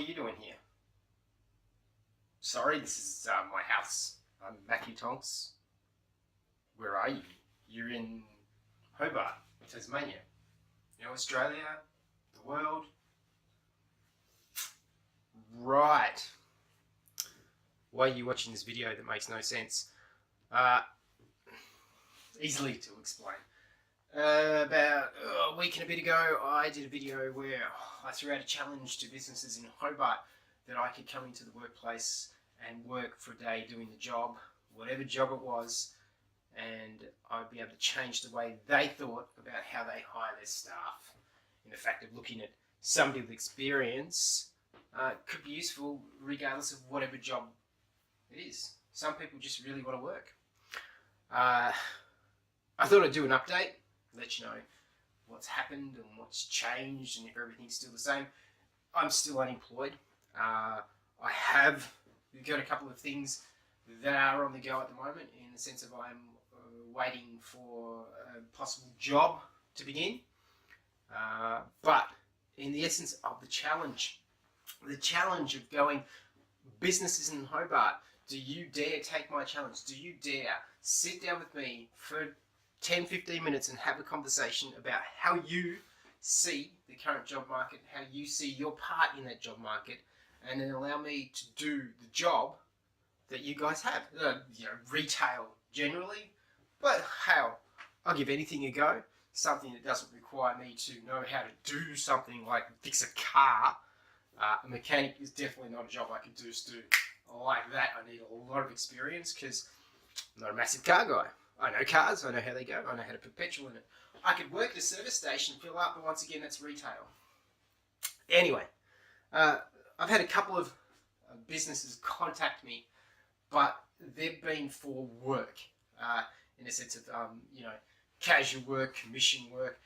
are you doing here? Sorry, this is my house. I'm Cowie-Tonks. Where are you? You're in Hobart, Tasmania. You know, Australia, the world. Right. Why are you watching this video that makes no sense? Easily to explain. About a week and a bit ago, I did a video where I threw out a challenge to businesses in Hobart that I could come into the workplace and work for a day doing the job, whatever job it was, and I'd be able to change the way they thought about how they hire their staff. In the fact of looking at somebody with experience could be useful regardless of whatever job it is. Some people just really want to work. I thought I'd do an update, let you know what's happened and what's changed and if everything's still the same. I'm still unemployed. I have got a couple of things that are on the go at the moment, in the sense of I'm waiting for a possible job to begin. But in the essence of the challenge of going businesses in Hobart, do you dare take my challenge? Do you dare sit down with me for 10-15 minutes and have a conversation about how you see the current job market, how you see your part in that job market, and then allow me to do the job that you guys have, retail generally, but hell, I'll give anything a go. Something that doesn't require me to know how to do something like fix a car. A mechanic is definitely not a job I can just do like that. I need a lot of experience because I'm not a massive car guy. I know cars, I know how they go, I know how to put petrol in it. I could work at a service station, fill up, but once again, that's retail. Anyway, I've had a couple of businesses contact me, but they've been for work, in a sense of, casual work, commission work.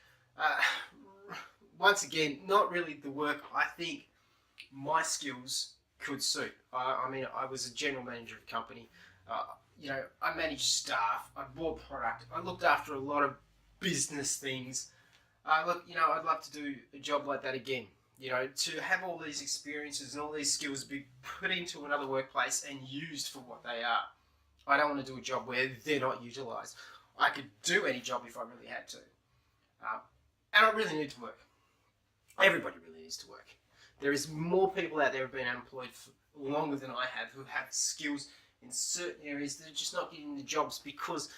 Once again, not really the work I think my skills could suit. I was a general manager of a company. I managed staff, I bought product, I looked after a lot of business things. I'd love to do a job like that again. To have all these experiences and all these skills be put into another workplace and used for what they are. I don't want to do a job where they're not utilised. I could do any job if I really had to. And I really need to work. Everybody really needs to work. There is more people out there who have been unemployed for longer than I have, who have skills in certain areas that are just not getting the jobs because,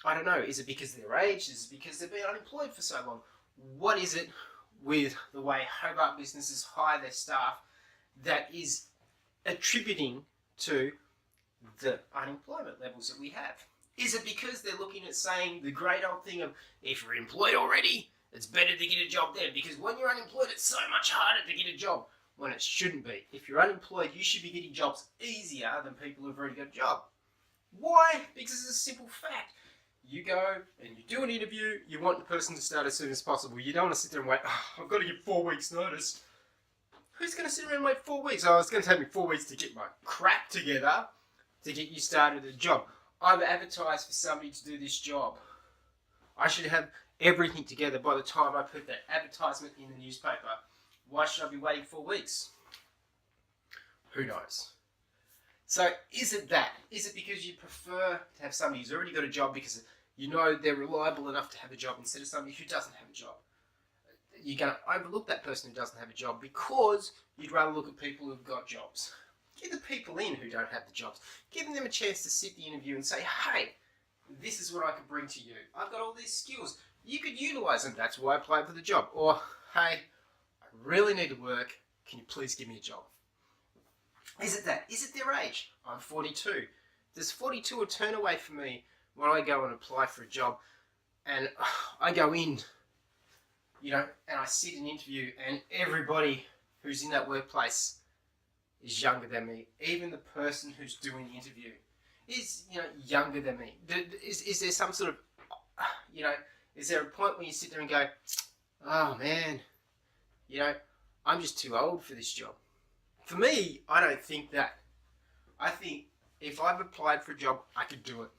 I don't know, is it because of their age? Is it because they've been unemployed for so long? What is it with the way Hobart businesses hire their staff that is attributing to the unemployment levels that we have? Is it because they're looking at saying the great old thing of, if you're employed already, it's better to get a job then, because when you're unemployed it's so much harder to get a job, when it shouldn't be. If you're unemployed, you should be getting jobs easier than people who've already got a job. Why? Because it's a simple fact. You go and you do an interview, you want the person to start as soon as possible. You don't want to sit there and wait, I've got to give 4 weeks notice. Who's going to sit around and wait 4 weeks? Oh, it's going to take me 4 weeks to get my crap together to get you started at a job. I've advertised for somebody to do this job. I should have everything together by the time I put that advertisement in the newspaper. Why should I be waiting 4 weeks? Who knows? So is it that? Is it because you prefer to have somebody who's already got a job because you know they're reliable enough to have a job instead of somebody who doesn't have a job? You're going to overlook that person who doesn't have a job because you'd rather look at people who've got jobs. Get the people in who don't have the jobs. Giving them a chance to sit the interview and say, hey, this is what I could bring to you. I've got all these skills. You could utilise them. That's why I applied for the job. Or, hey, I really need to work. Can you please give me a job? Is it that? Is it their age? I'm 42. Does 42 a turn away for me when I go and apply for a job and I go in, and I sit in an interview and everybody who's in that workplace is younger than me. Even the person who's doing the interview is, younger than me. Is there some sort of, is there a point when you sit there and go, oh man, I'm just too old for this job? For me, I don't think that. I think if I've applied for a job, I could do it.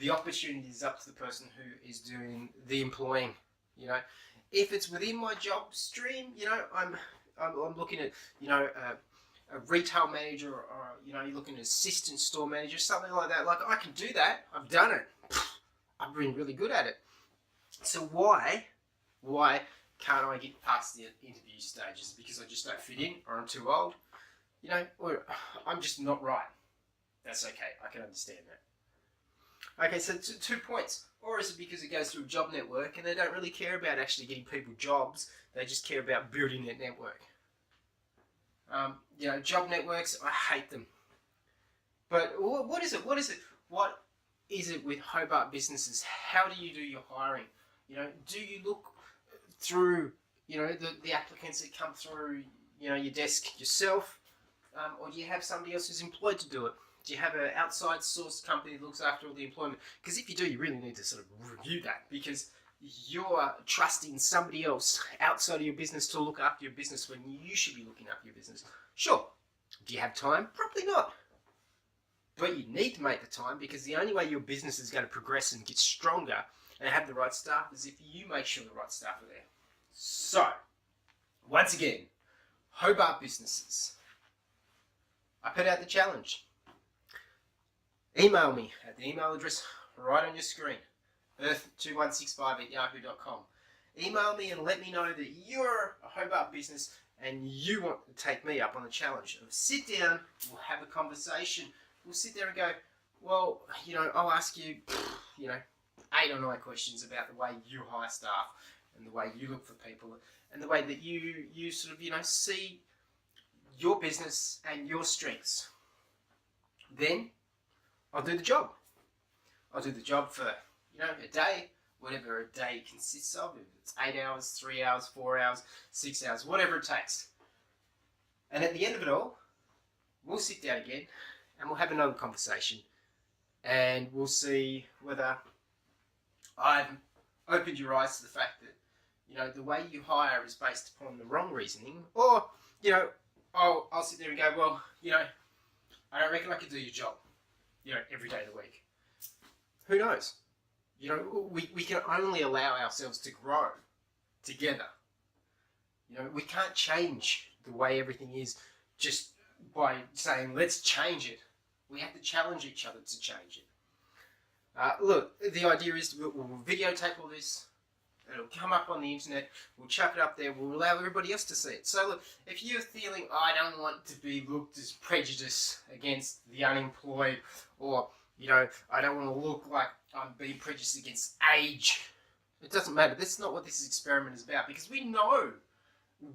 The opportunity is up to the person who is doing the employing. If it's within my job stream, I'm looking at, a retail manager, or you're looking at assistant store manager, something like that. Like, I can do that. I've done it. I've been really good at it. So why can't I get past the interview stages? Because I just don't fit in, or I'm too old, or I'm just not right. That's okay. I can understand that. Okay, so 2 points. Or is it because it goes through a job network and they don't really care about actually getting people jobs? They just care about building their network. Job networks, I hate them. But what is it? What is it with Hobart businesses? How do you do your hiring? Do you look through, the applicants that come through, your desk yourself? Or do you have somebody else who's employed to do it? Do you have an outside source company that looks after all the employment? Because if you do, you really need to sort of review that, because you're trusting somebody else outside of your business to look after your business when you should be looking after your business. Sure. Do you have time? Probably not. But you need to make the time, because the only way your business is going to progress and get stronger and have the right staff is if you make sure the right staff are there. So, once again, Hobart businesses. I put out the challenge. Email me at the email address right on your screen, earth2165@yahoo.com. Email me and let me know that you're a Hobart business and you want to take me up on the challenge. Sit down, we'll have a conversation. We'll sit there and go, well, I'll ask you, 8 or 9 questions about the way you hire staff and the way you look for people and the way that you sort of, see your business and your strengths. Then I'll do the job. I'll do the job for, a day, whatever a day consists of. If it's 8 hours, 3 hours, 4 hours, 6 hours, whatever it takes. And at the end of it all, we'll sit down again and we'll have another conversation. And we'll see whether I've opened your eyes to the fact that, the way you hire is based upon the wrong reasoning. Or, I'll sit there and go, well, I don't reckon I could do your job, every day of the week. Who knows? We can only allow ourselves to grow together. We can't change the way everything is just by saying, let's change it. We have to challenge each other to change it. Look, the idea is we'll videotape all this. It'll come up on the internet. We'll chuck it up there. We'll allow everybody else to see it. So look, if you're feeling, I don't want to be looked as prejudice against the unemployed, or, I don't want to look like I'm being prejudiced against age. It doesn't matter. That's not what this experiment is about, because we know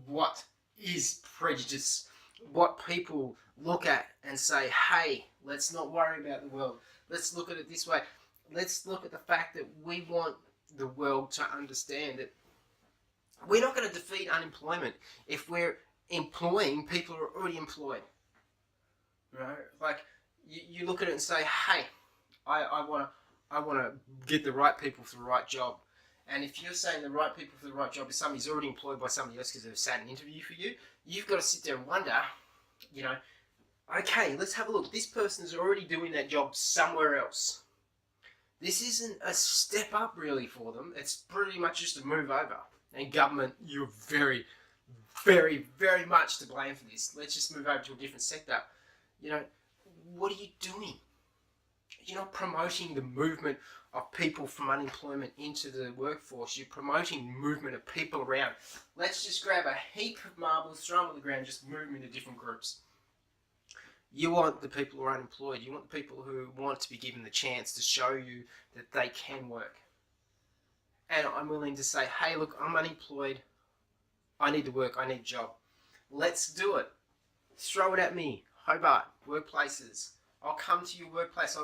what is prejudice, what people look at and say, hey, let's not worry about the world. Let's look at it this way. Let's look at the fact that we want the world to understand that we're not going to defeat unemployment if we're employing people who are already employed. Like, you look at it and say, hey, I want to get the right people for the right job. And if you're saying the right people for the right job is somebody who's already employed by somebody else because they've sat an interview for you, you've got to sit there and wonder, okay, let's have a look. This person's already doing that job somewhere else. This isn't a step up really for them. It's pretty much just a move over. And government, you're very, very, very much to blame for this. Let's just move over to a different sector. What are you doing? You're not promoting the movement of people from unemployment into the workforce. You're promoting movement of people around. Let's just grab a heap of marbles, throw them on the ground, just move them into different groups. You want the people who are unemployed. You want the people who want to be given the chance to show you that they can work. And I'm willing to say, hey, look, I'm unemployed. I need to work. I need a job. Let's do it. Throw it at me. Hobart, workplaces. I'll come to your workplace.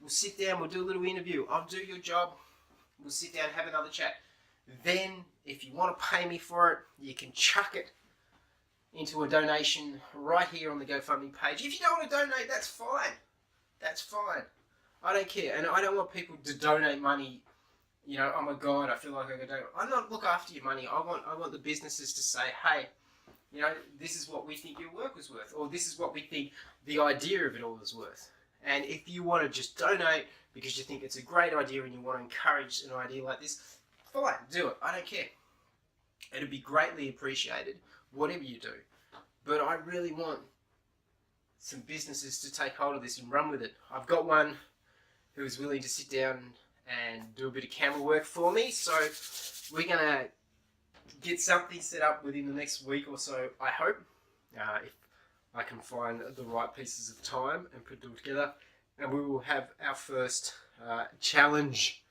We'll sit down. We'll do a little interview. I'll do your job. We'll sit down and have another chat. Then, if you want to pay me for it, you can chuck it into a donation right here on the GoFundMe page. If you don't want to donate, that's fine. That's fine. I don't care. And I don't want people to donate money. Oh my God, I feel like I could donate. I don't look after your money. I want the businesses to say, hey, this is what we think your work was worth, or this is what we think the idea of it all is worth. And if you want to just donate because you think it's a great idea and you want to encourage an idea like this, fine, do it. I don't care. It'd be greatly appreciated. whatever you do. But I really want some businesses to take hold of this and run with it. I've got one who is willing to sit down and do a bit of camera work for me, so we're going to get something set up within the next week or so, I hope, if I can find the right pieces of time and put it all together, and we will have our first challenge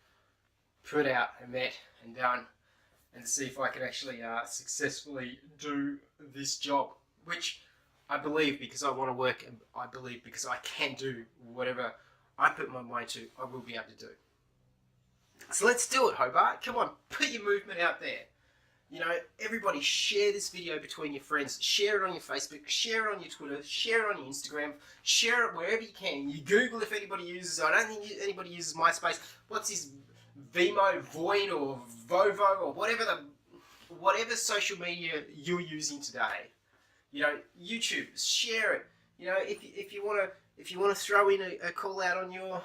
put out and met and done, and see if I can actually successfully do this job, which I believe, because I want to work, and I believe because I can do whatever I put my mind to, I will be able to do. So let's do it, Hobart. Come on, put your movement out there. You know, everybody share this video between your friends. Share it on your Facebook, share it on your Twitter, share it on your Instagram, share it wherever you can. You Google if anybody uses it. I don't think anybody uses MySpace. What's this Vimo, Void, or Vovo, or whatever social media you're using today. You know, YouTube, share it. You know, if you want to throw in a call out on your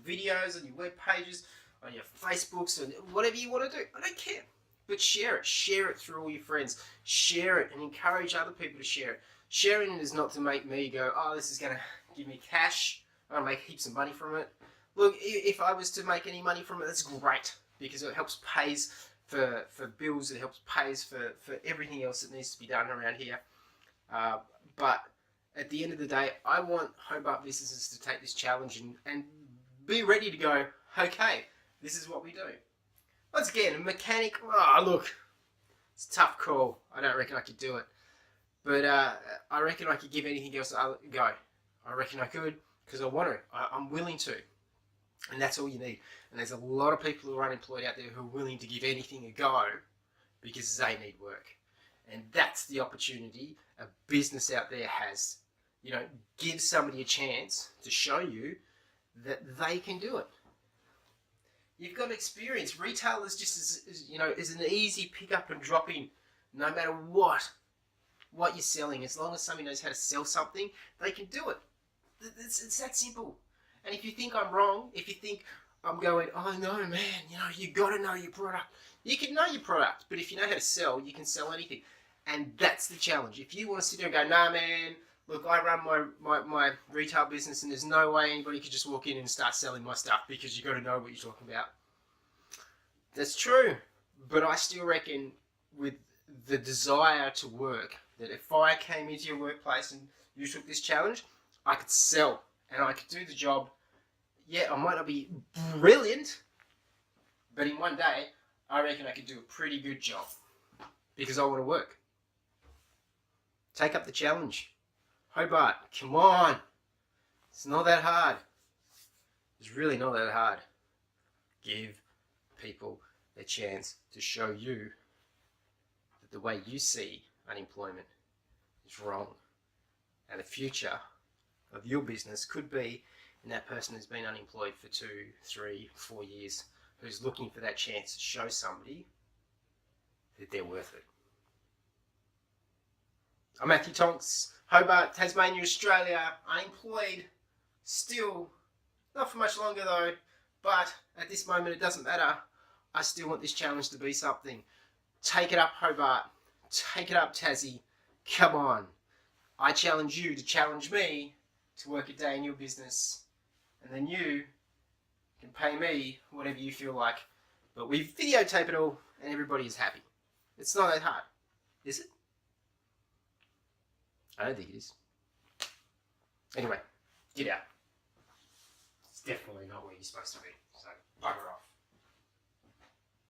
videos, on your web pages, on your Facebooks, and whatever you want to do, I don't care. But share it through all your friends. Share it and encourage other people to share it. Sharing it is not to make me go, oh, this is going to give me cash, I'm going to make heaps of money from it. Look, if I was to make any money from it, that's great, because it helps pays for bills, it helps pays for everything else that needs to be done around here. But at the end of the day, I want Hobart businesses to take this challenge and be ready to go, okay, this is what we do. Once again, a mechanic, oh look, it's a tough call. I don't reckon I could do it. But I reckon I could give anything else a go. I reckon I could, because I want to. I'm willing to. And that's all you need. And there's a lot of people who are unemployed out there who are willing to give anything a go because they need work. And that's the opportunity a business out there has. You know, give somebody a chance to show you that they can do it. You've got experience. Retail is just is an easy pick up and drop in, no matter what you're selling. As long as somebody knows how to sell something, they can do it. It's that simple. And if you think I'm wrong, if you think I'm going, oh no man, you got to know your product. You can know your product, but if you know how to sell, you can sell anything. And that's the challenge. If you want to sit there and go, nah man, look, I run my retail business and there's no way anybody could just walk in and start selling my stuff, because you've got to know what you're talking about. That's true. But I still reckon, with the desire to work, that if I came into your workplace and you took this challenge, I could sell and I could do the job. Yeah, I might not be brilliant, but in one day, I reckon I could do a pretty good job, because I want to work. Take up the challenge. Hobart, come on. It's not that hard. It's really not that hard. Give people a chance to show you that the way you see unemployment is wrong. And the future of your business could be in that person who's been unemployed for 2, 3, 4 years, who's looking for that chance to show somebody that they're worth it. I'm Matthew Tonks, Hobart, Tasmania, Australia, unemployed, still, not for much longer though, but at this moment it doesn't matter. I still want this challenge to be something. Take it up, Hobart. Take it up, Tassie. Come on. I challenge you to challenge me to work a day in your business, and then you can pay me whatever you feel like. But we videotape it all and everybody is happy. It's not that hard, is it? I don't think it is. Anyway, get out. It's definitely not where you're supposed to be, so bugger off.